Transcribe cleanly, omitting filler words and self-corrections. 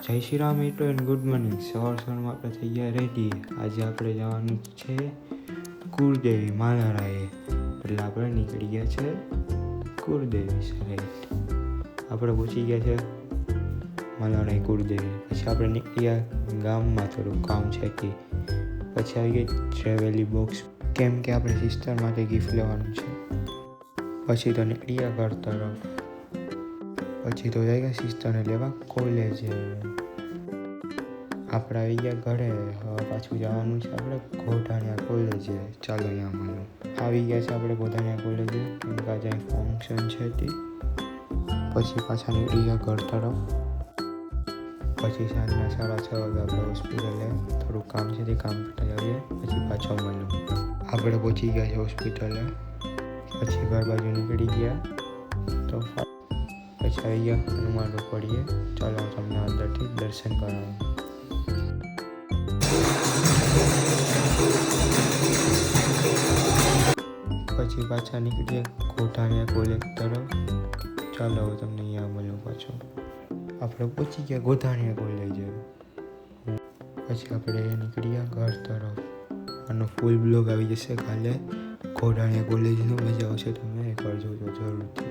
જય શ્રી રામ મિત્રો and good morning. સવારમાં આપણે થઈ ગયા રેડી. આજે આપણે જવાનું છે કુળદેવી માલારાએ, એટલે આપણે નીકળી ગયા છે કુળદેવી સાઈડ. આપણે પહોંચી ગયા છે માલારાઈ કુળદેવી. પછી આપણે નીકળી ગયા ગામમાં, થોડું કામ છે કે પછી આવી ગઈ ટ્રેવેલી બોક્સ, કેમ કે આપણે સિસ્ટર માટે ગિફ્ટ લેવાનું છે. પછી તો નીકળી ગયા ઘર તરફ. પછી તો જઈ ગયા સિસ્ટરને લેવા કોલેજે. આપણે આવી ગયા ઘરે. હવે પાછું જવાનું છે આપણે ગોઢાણિયા કોલેજે. ચાલો અહીંયા મળો. આવી ગયા છે આપણે ગોઢાણિયા કોલેજે, કેમ કે આજે ફંક્શન છે તે. પછી પાછા નીકળી ગયા ઘર તરફ. પછી સાંજના 6:30 વાગે આપણે હોસ્પિટલે થોડું કામ છે તે કામ પતાવી આવીએ. પછી પાછો મળ્યો. આપણે પહોંચી ગયા છે હોસ્પિટલે. પછી ઘર બાજુ નીકળી ગયા તો પછી આવી ગયા હનુમાન રોપડીએ. ચાલો હું તમને અંદરથી દર્શન કરાવું. પછી પાછા નીકળીએ ગોઢાણિયા કોલેજ તરફ. ચાલો હું તમને અહીંયા મળ્યો પાછો. આપણે પહોંચી ગયા ગોઢાણિયા કોલેજે. પછી આપણે નીકળ્યા ઘર તરફ. આનો ફૂલ બ્લોગ આવી જશે કાલે ગોઢાણિયા કોલેજનો. મજા આવશે, તમે એકવાર જોજો જરૂરથી.